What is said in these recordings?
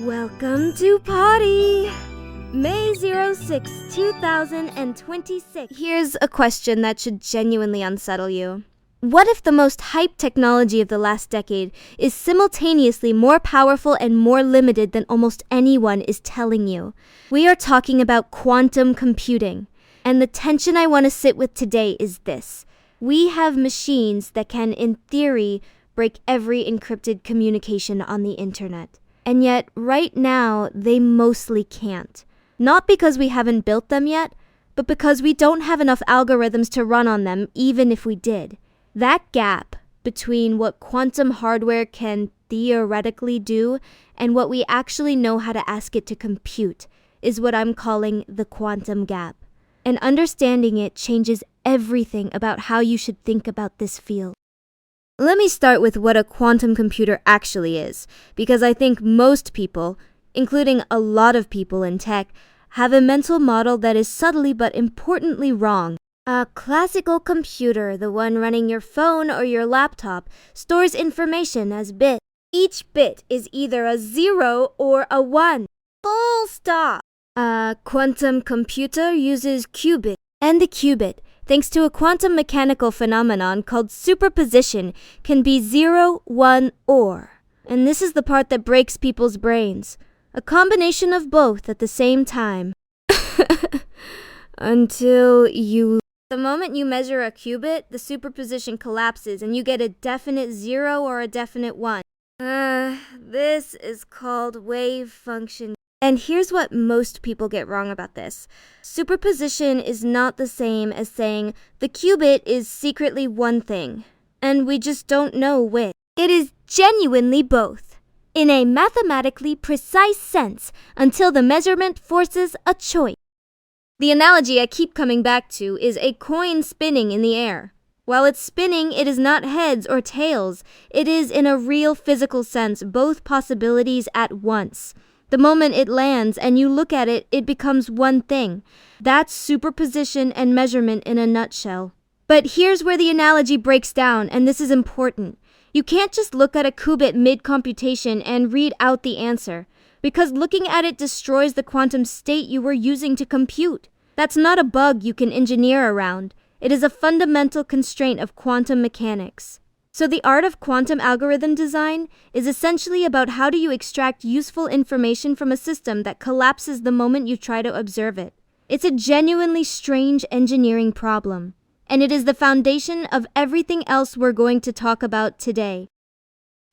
Welcome to Potty! May 06, 2026. Here's a question that should genuinely unsettle you. What if the most hyped technology of the last decade is simultaneously more powerful and more limited than almost anyone is telling you? We are talking about quantum computing. And the tension I want to sit with today is this. We have machines that can, in theory, break every encrypted communication on the internet. And yet, right now, they mostly can't. Not because we haven't built them yet, but because we don't have enough algorithms to run on them, even if we did. That gap between what quantum hardware can theoretically do and what we actually know how to ask it to compute is what I'm calling the quantum gap. And understanding it changes everything about how you should think about this field. Let me start with what a quantum computer actually is, because I think most people, including a lot of people in tech, have a mental model that is subtly but importantly wrong. A classical computer, the one running your phone or your laptop, stores information as bits. Each bit is either a 0 or a 1. Full stop! A quantum computer uses qubits, and the qubit, thanks to a quantum mechanical phenomenon called superposition, can be 0, 1, or. And this is the part that breaks people's brains. A combination of both at the same time. Until you... The moment you measure a qubit, the superposition collapses and you get a definite 0 or a definite 1. This is called wave function. And here's what most people get wrong about this. Superposition is not the same as saying the qubit is secretly one thing, and we just don't know which. It is genuinely both, in a mathematically precise sense, until the measurement forces a choice. The analogy I keep coming back to is a coin spinning in the air. While it's spinning, it is not heads or tails. It is, in a real physical sense, both possibilities at once. The moment it lands and you look at it, it becomes one thing. That's superposition and measurement in a nutshell. But here's where the analogy breaks down, and this is important. You can't just look at a qubit mid-computation and read out the answer, because looking at it destroys the quantum state you were using to compute. That's not a bug you can engineer around. It is a fundamental constraint of quantum mechanics. So the art of quantum algorithm design is essentially about how do you extract useful information from a system that collapses the moment you try to observe it. It's a genuinely strange engineering problem, and it is the foundation of everything else we're going to talk about today.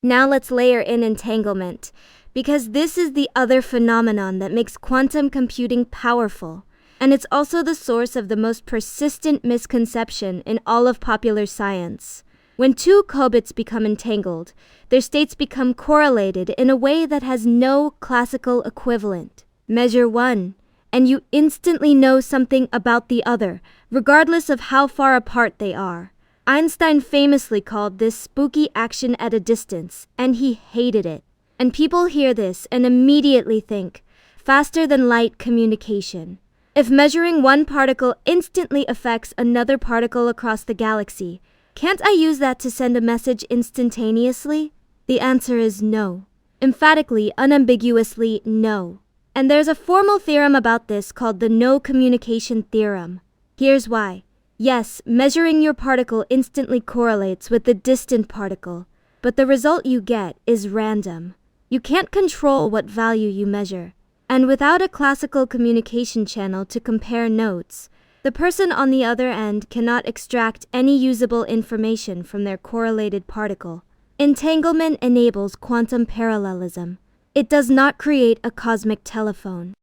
Now let's layer in entanglement, because this is the other phenomenon that makes quantum computing powerful, and it's also the source of the most persistent misconception in all of popular science. When two qubits become entangled, their states become correlated in a way that has no classical equivalent. Measure one, and you instantly know something about the other, regardless of how far apart they are. Einstein famously called this spooky action at a distance, and he hated it. And people hear this and immediately think, faster than light communication. If measuring one particle instantly affects another particle across the galaxy, can't I use that to send a message instantaneously? The answer is no. Emphatically, unambiguously, no. And there's a formal theorem about this called the no communication theorem. Here's why. Yes, measuring your particle instantly correlates with the distant particle, but the result you get is random. You can't control what value you measure. And without a classical communication channel to compare notes, the person on the other end cannot extract any usable information from their correlated particle. Entanglement enables quantum parallelism. It does not create a cosmic telephone.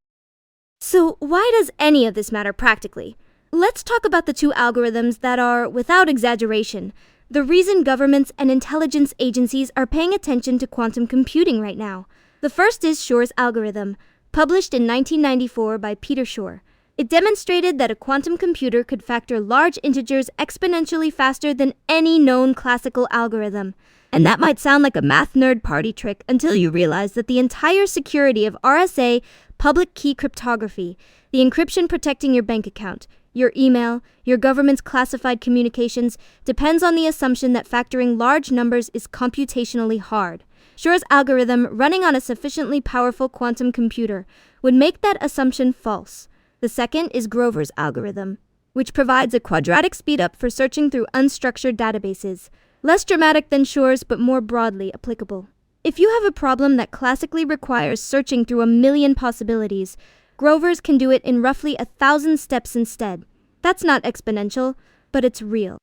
So why does any of this matter practically? Let's talk about the two algorithms that are, without exaggeration, the reason governments and intelligence agencies are paying attention to quantum computing right now. The first is Shor's algorithm, published in 1994 by Peter Shor. It demonstrated that a quantum computer could factor large integers exponentially faster than any known classical algorithm. And that might sound like a math nerd party trick until you realize that the entire security of RSA, public key cryptography, the encryption protecting your bank account, your email, your government's classified communications, depends on the assumption that factoring large numbers is computationally hard. Shor's algorithm running on a sufficiently powerful quantum computer would make that assumption false. The second is Grover's algorithm, which provides a quadratic speedup for searching through unstructured databases. Less dramatic than Shor's, but more broadly applicable. If you have a problem that classically requires searching through a million possibilities, Grover's can do it in roughly 1,000 steps instead. That's not exponential, but it's real.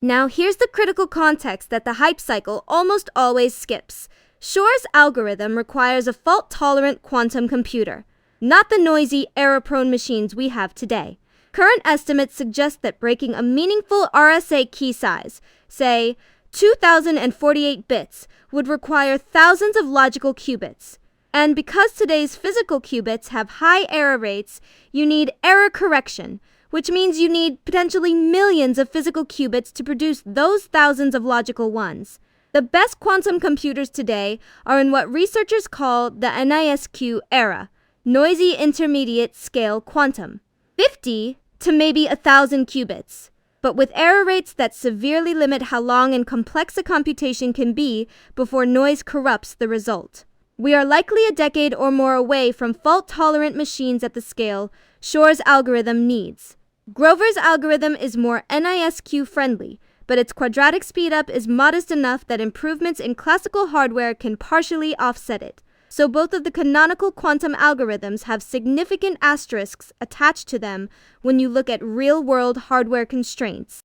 Now here's the critical context that the hype cycle almost always skips. Shor's algorithm requires a fault-tolerant quantum computer, not the noisy, error-prone machines we have today. Current estimates suggest that breaking a meaningful RSA key size, say 2,048 bits, would require thousands of logical qubits. And because today's physical qubits have high error rates, you need error correction, which means you need potentially millions of physical qubits to produce those thousands of logical ones. The best quantum computers today are in what researchers call the NISQ era, noisy intermediate scale quantum, 50 to maybe 1,000 qubits, but with error rates that severely limit how long and complex a computation can be before noise corrupts the result. We are likely a decade or more away from fault-tolerant machines at the scale Shor's algorithm needs. Grover's algorithm is more NISQ-friendly, but its quadratic speedup is modest enough that improvements in classical hardware can partially offset it. So both of the canonical quantum algorithms have significant asterisks attached to them when you look at real-world hardware constraints.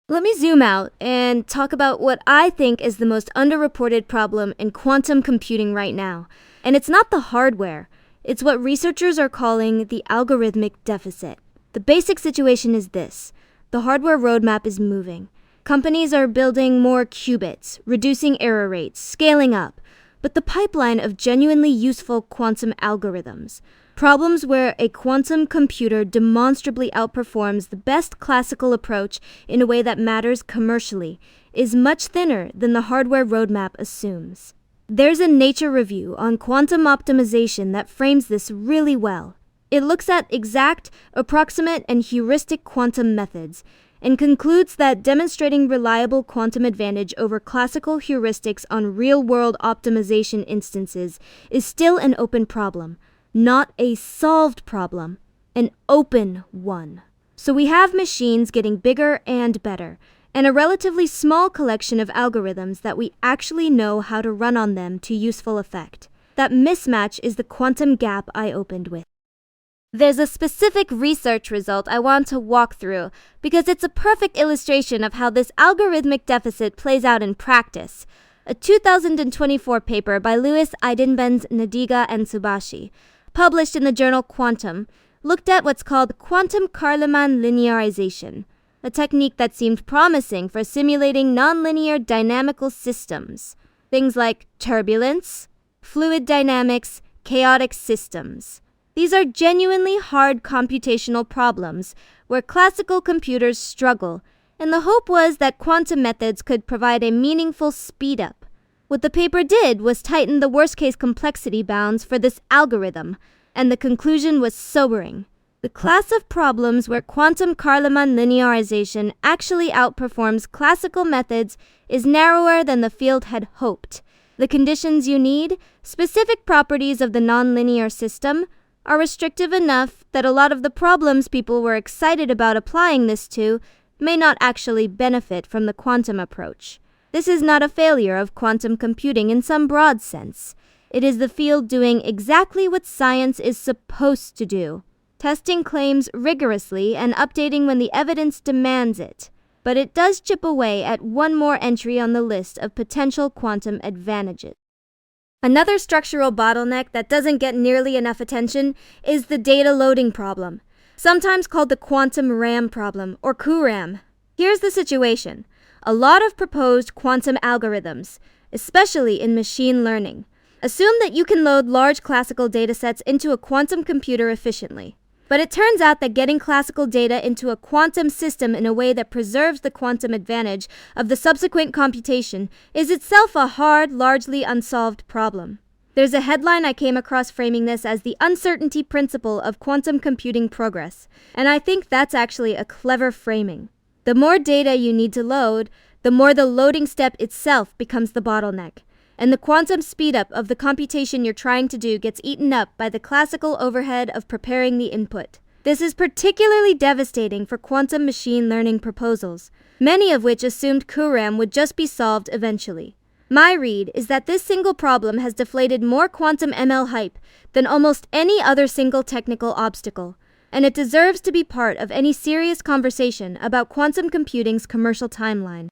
Let me zoom out and talk about what I think is the most underreported problem in quantum computing right now. And it's not the hardware. It's what researchers are calling the algorithmic deficit. The basic situation is this. The hardware roadmap is moving. Companies are building more qubits, reducing error rates, scaling up. But the pipeline of genuinely useful quantum algorithms, problems where a quantum computer demonstrably outperforms the best classical approach in a way that matters commercially, is much thinner than the hardware roadmap assumes. There's a Nature review on quantum optimization that frames this really well. It looks at exact, approximate, and heuristic quantum methods, and concludes that demonstrating reliable quantum advantage over classical heuristics on real-world optimization instances is still an open problem, not a solved problem, an open one. So we have machines getting bigger and better, and a relatively small collection of algorithms that we actually know how to run on them to useful effect. That mismatch is the quantum gap I opened with. There's a specific research result I want to walk through because it's a perfect illustration of how this algorithmic deficit plays out in practice. A 2024 paper by Louis Eidenbenz, Nadiga, and Subashi, published in the journal Quantum, looked at what's called quantum Kármán linearization, a technique that seemed promising for simulating nonlinear dynamical systems, things like turbulence, fluid dynamics, chaotic systems. These are genuinely hard computational problems where classical computers struggle, and the hope was that quantum methods could provide a meaningful speed-up. What the paper did was tighten the worst-case complexity bounds for this algorithm, and the conclusion was sobering. The class of problems where quantum Kármán linearization actually outperforms classical methods is narrower than the field had hoped. The conditions you need, specific properties of the nonlinear system, are restrictive enough that a lot of the problems people were excited about applying this to may not actually benefit from the quantum approach. This is not a failure of quantum computing in some broad sense. It is the field doing exactly what science is supposed to do, testing claims rigorously and updating when the evidence demands it. But it does chip away at one more entry on the list of potential quantum advantages. Another structural bottleneck that doesn't get nearly enough attention is the data loading problem, sometimes called the quantum RAM problem, or QRAM. Here's the situation. A lot of proposed quantum algorithms, especially in machine learning, assume that you can load large classical datasets into a quantum computer efficiently. But it turns out that getting classical data into a quantum system in a way that preserves the quantum advantage of the subsequent computation is itself a hard, largely unsolved problem. There's a headline I came across framing this as the uncertainty principle of quantum computing progress, and I think that's actually a clever framing. The more data you need to load, the more the loading step itself becomes the bottleneck. and the quantum speedup of the computation you're trying to do gets eaten up by the classical overhead of preparing the input. This is particularly devastating for quantum machine learning proposals, many of which assumed QRAM would just be solved eventually. My read is that this single problem has deflated more quantum ML hype than almost any other single technical obstacle, and it deserves to be part of any serious conversation about quantum computing's commercial timeline.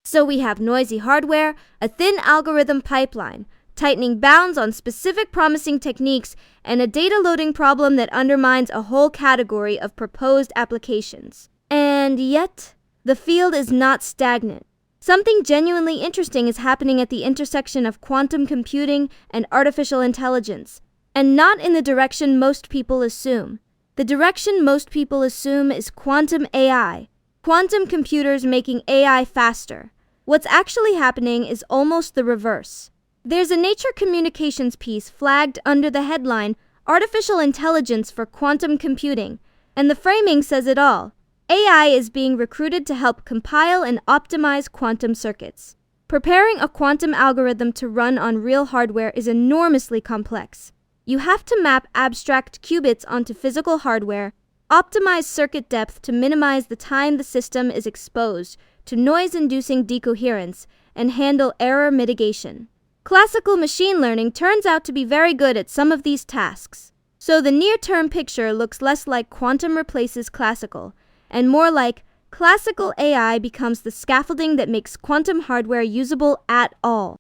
So we have noisy hardware, a thin algorithm pipeline, tightening bounds on specific promising techniques, and a data loading problem that undermines a whole category of proposed applications. And yet, the field is not stagnant. Something genuinely interesting is happening at the intersection of quantum computing and artificial intelligence, and not in the direction most people assume. The direction most people assume is quantum AI, quantum computers making AI faster. What's actually happening is almost the reverse. There's a Nature Communications piece flagged under the headline, Artificial Intelligence for Quantum Computing, and the framing says it all. AI is being recruited to help compile and optimize quantum circuits. Preparing a quantum algorithm to run on real hardware is enormously complex. You have to map abstract qubits onto physical hardware, optimize circuit depth to minimize the time the system is exposed to noise-inducing decoherence, and handle error mitigation. Classical machine learning turns out to be very good at some of these tasks. So the near-term picture looks less like quantum replaces classical, and more like classical AI becomes the scaffolding that makes quantum hardware usable at all.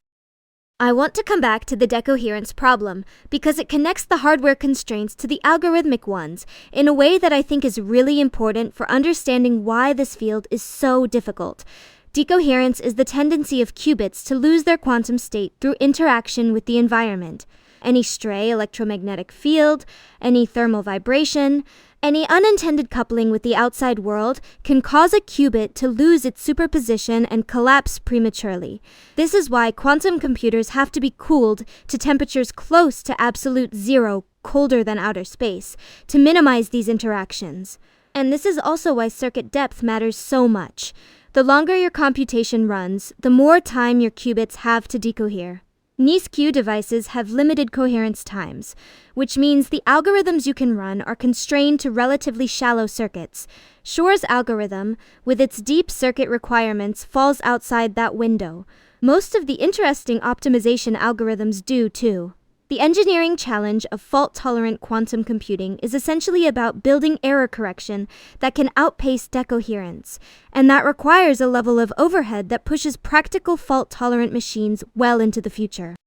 I want to come back to the decoherence problem because it connects the hardware constraints to the algorithmic ones in a way that I think is really important for understanding why this field is so difficult. Decoherence is the tendency of qubits to lose their quantum state through interaction with the environment. Any stray electromagnetic field, any thermal vibration, any unintended coupling with the outside world can cause a qubit to lose its superposition and collapse prematurely. This is why quantum computers have to be cooled to temperatures close to absolute zero, colder than outer space, to minimize these interactions. And this is also why circuit depth matters so much. The longer your computation runs, the more time your qubits have to decohere. NISQ devices have limited coherence times, which means the algorithms you can run are constrained to relatively shallow circuits. Shor's algorithm, with its deep circuit requirements, falls outside that window. Most of the interesting optimization algorithms do, too. The engineering challenge of fault-tolerant quantum computing is essentially about building error correction that can outpace decoherence, and that requires a level of overhead that pushes practical fault-tolerant machines well into the future.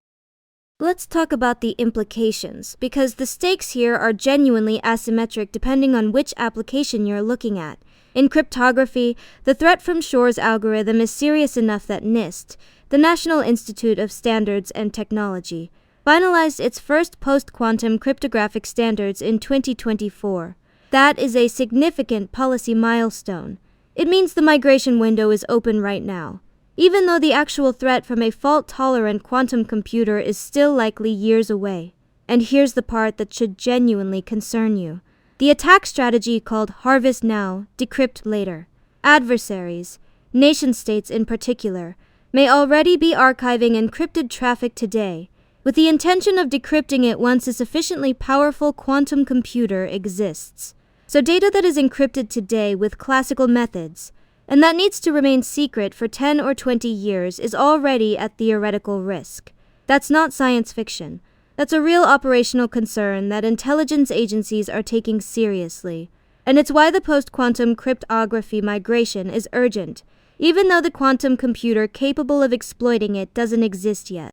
Let's talk about the implications, because the stakes here are genuinely asymmetric depending on which application you're looking at. In cryptography, the threat from Shor's algorithm is serious enough that NIST, the National Institute of Standards and Technology, finalized its first post-quantum cryptographic standards in 2024. That is a significant policy milestone. It means the migration window is open right now, even though the actual threat from a fault-tolerant quantum computer is still likely years away. And here's the part that should genuinely concern you. The attack strategy called Harvest Now, Decrypt Later. Adversaries, nation-states in particular, may already be archiving encrypted traffic today, with the intention of decrypting it once a sufficiently powerful quantum computer exists. So data that is encrypted today with classical methods, and that needs to remain secret for 10 or 20 years, is already at theoretical risk. That's not science fiction. That's a real operational concern that intelligence agencies are taking seriously. And it's why the post-quantum cryptography migration is urgent, even though the quantum computer capable of exploiting it doesn't exist yet.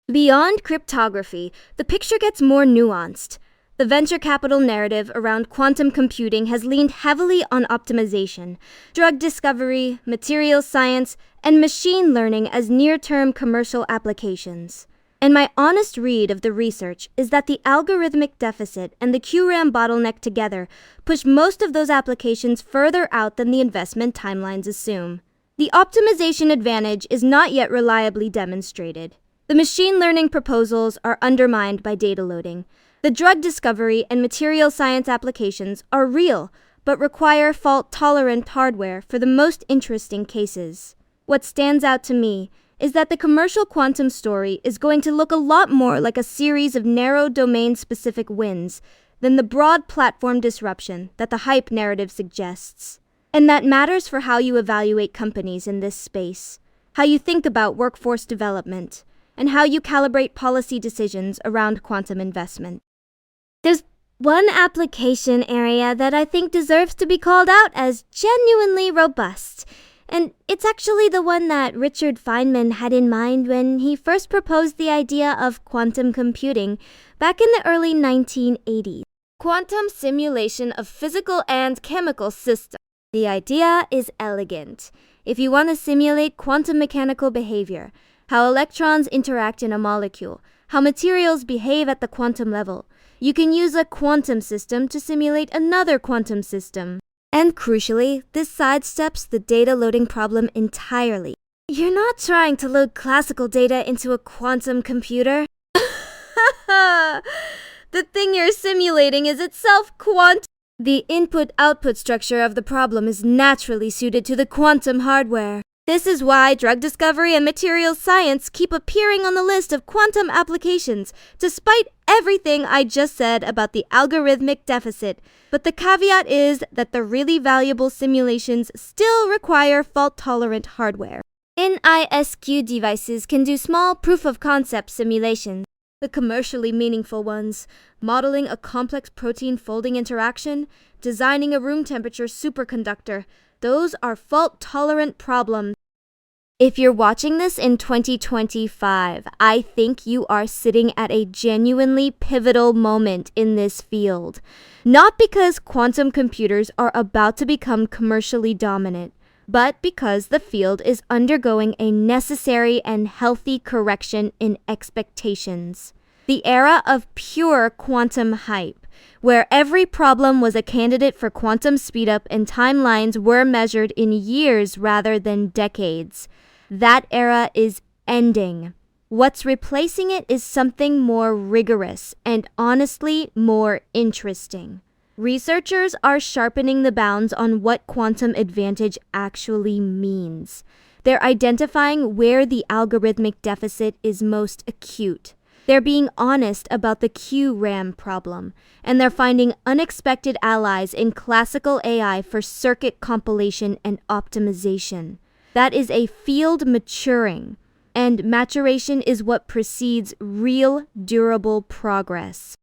Beyond cryptography, the picture gets more nuanced. The venture capital narrative around quantum computing has leaned heavily on optimization, drug discovery, materials science, and machine learning as near-term commercial applications. And my honest read of the research is that the algorithmic deficit and the QRAM bottleneck together push most of those applications further out than the investment timelines assume. The optimization advantage is not yet reliably demonstrated. The machine learning proposals are undermined by data loading. The drug discovery and material science applications are real, but require fault-tolerant hardware for the most interesting cases. What stands out to me is that the commercial quantum story is going to look a lot more like a series of narrow domain-specific wins than the broad platform disruption that the hype narrative suggests. And that matters for how you evaluate companies in this space, how you think about workforce development, and how you calibrate policy decisions around quantum investment. There's one application area that I think deserves to be called out as genuinely robust, and it's actually the one that Richard Feynman had in mind when he first proposed the idea of quantum computing back in the early 1980s. Quantum simulation of physical and chemical systems. The idea is elegant. If you want to simulate quantum mechanical behavior, how electrons interact in a molecule, how materials behave at the quantum level, you can use a quantum system to simulate another quantum system. And crucially, this sidesteps the data loading problem entirely. You're not trying to load classical data into a quantum computer. The thing you're simulating is itself quantum. The input-output structure of the problem is naturally suited to the quantum hardware. This is why drug discovery and materials science keep appearing on the list of quantum applications, despite everything I just said about the algorithmic deficit. But the caveat is that the really valuable simulations still require fault-tolerant hardware. NISQ devices can do small proof-of-concept simulations. The commercially meaningful ones, modeling a complex protein folding interaction, designing a room temperature superconductor, those are fault-tolerant problems. If you're watching this in 2025, I think you are sitting at a genuinely pivotal moment in this field. Not because quantum computers are about to become commercially dominant, but because the field is undergoing a necessary and healthy correction in expectations. The era of pure quantum hype, where every problem was a candidate for quantum speedup and timelines were measured in years rather than decades. That era is ending. What's replacing it is something more rigorous and honestly more interesting. Researchers are sharpening the bounds on what quantum advantage actually means. They're identifying where the algorithmic deficit is most acute. They're being honest about the QRAM problem, and they're finding unexpected allies in classical AI for circuit compilation and optimization. That is a field maturing, and maturation is what precedes real, durable progress.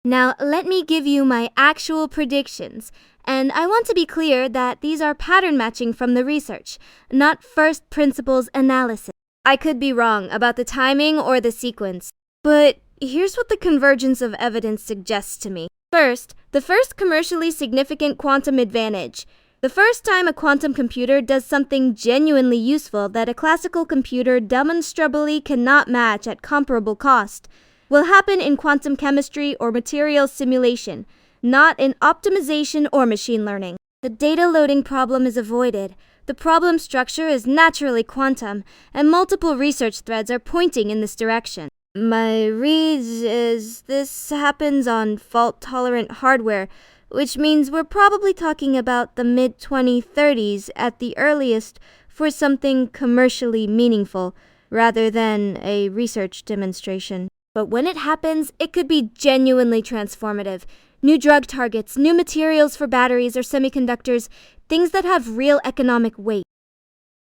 Now, let me give you my actual predictions, and I want to be clear that these are pattern matching from the research, not first principles analysis. I could be wrong about the timing or the sequence, but here's what the convergence of evidence suggests to me. First, the first commercially significant quantum advantage. The first time a quantum computer does something genuinely useful that a classical computer demonstrably cannot match at comparable cost will happen in quantum chemistry or materials simulation, not in optimization or machine learning. The data loading problem is avoided. The problem structure is naturally quantum, and multiple research threads are pointing in this direction. My read is this happens on fault-tolerant hardware, which means we're probably talking about the mid-2030s at the earliest for something commercially meaningful, rather than a research demonstration. But when it happens, it could be genuinely transformative. New drug targets, new materials for batteries or semiconductors, things that have real economic weight.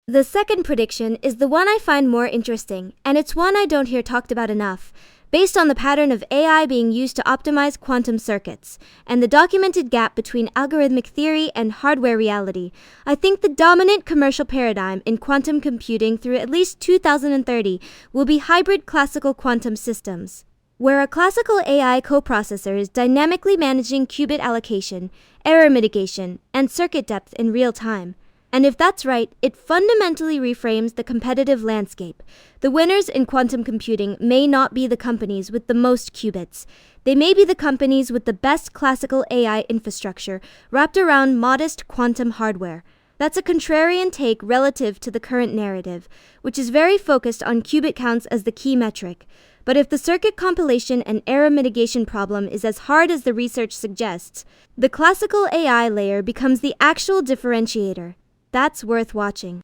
The second prediction is the one I find more interesting, and it's one I don't hear talked about enough. Based on the pattern of AI being used to optimize quantum circuits, and the documented gap between algorithmic theory and hardware reality, I think the dominant commercial paradigm in quantum computing through at least 2030 will be hybrid classical quantum systems, where a classical AI coprocessor is dynamically managing qubit allocation, error mitigation, and circuit depth in real time. And if that's right, it fundamentally reframes the competitive landscape. The winners in quantum computing may not be the companies with the most qubits. They may be the companies with the best classical AI infrastructure wrapped around modest quantum hardware. That's a contrarian take relative to the current narrative, which is very focused on qubit counts as the key metric. But if the circuit compilation and error mitigation problem is as hard as the research suggests, the classical AI layer becomes the actual differentiator. That's worth watching.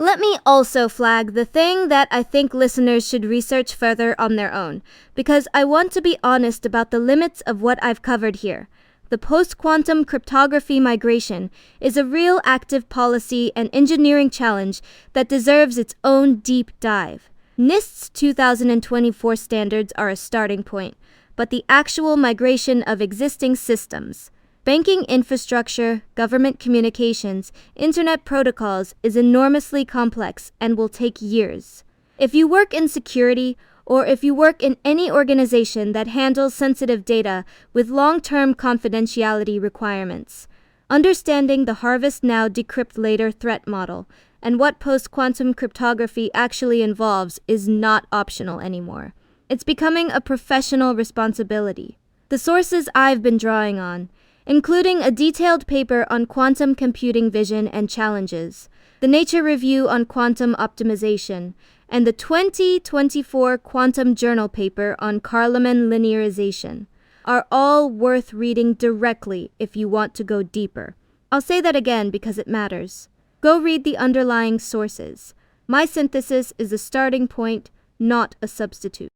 Let me also flag the thing that I think listeners should research further on their own, because I want to be honest about the limits of what I've covered here. The post-quantum cryptography migration is a real active policy and engineering challenge that deserves its own deep dive. NIST's 2024 standards are a starting point, but the actual migration of existing systems, banking infrastructure, government communications, internet protocols is enormously complex and will take years. If you work in security, or if you work in any organization that handles sensitive data with long-term confidentiality requirements, understanding the harvest now, decrypt later threat model and what post-quantum cryptography actually involves is not optional anymore. It's becoming a professional responsibility. The sources I've been drawing on, including a detailed paper on quantum computing vision and challenges, the Nature Review on quantum optimization, and the 2024 Quantum Journal paper on Kármán linearization, are all worth reading directly if you want to go deeper. I'll say that again because it matters. Go read the underlying sources. My synthesis is a starting point, not a substitute.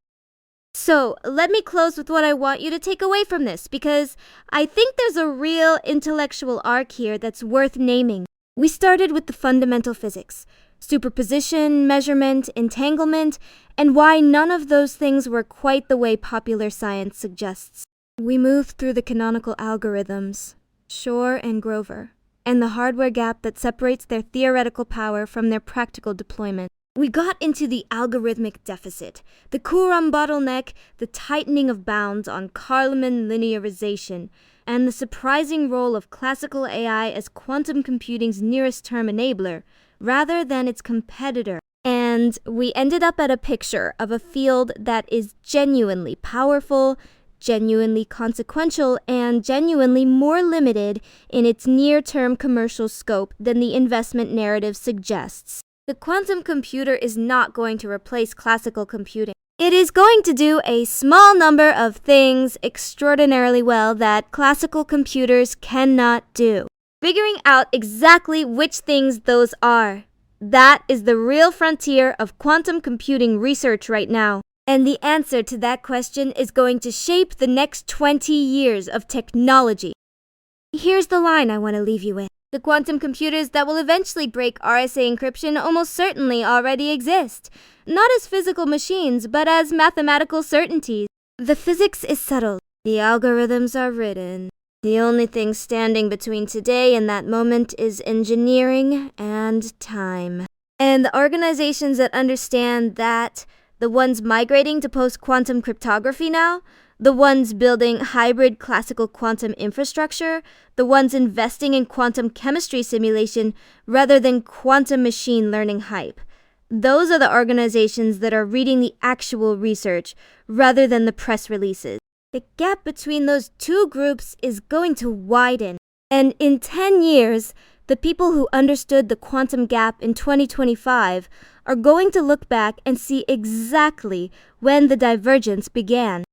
So, let me close with what I want you to take away from this, because I think there's a real intellectual arc here that's worth naming. We started with the fundamental physics, superposition, measurement, entanglement, and why none of those things were quite the way popular science suggests. We moved through the canonical algorithms, Shor and Grover, and the hardware gap that separates their theoretical power from their practical deployment. We got into the algorithmic deficit, the Coulomb bottleneck, the tightening of bounds on Kármán linearization, and the surprising role of classical AI as quantum computing's nearest term enabler, rather than its competitor. And we ended up at a picture of a field that is genuinely powerful, genuinely consequential, and genuinely more limited in its near-term commercial scope than the investment narrative suggests. The quantum computer is not going to replace classical computing. It is going to do a small number of things extraordinarily well that classical computers cannot do. Figuring out exactly which things those are, that is the real frontier of quantum computing research right now. And the answer to that question is going to shape the next 20 years of technology. Here's the line I want to leave you with. The quantum computers that will eventually break RSA encryption almost certainly already exist, not as physical machines, but as mathematical certainties. The physics is subtle. The algorithms are written. The only thing standing between today and that moment is engineering and time. And the organizations that understand that, the ones migrating to post-quantum cryptography now, the ones building hybrid classical quantum infrastructure, the ones investing in quantum chemistry simulation rather than quantum machine learning hype. Those are the organizations that are reading the actual research rather than the press releases. The gap between those two groups is going to widen. And in 10 years, the people who understood the quantum gap in 2025 are going to look back and see exactly when the divergence began.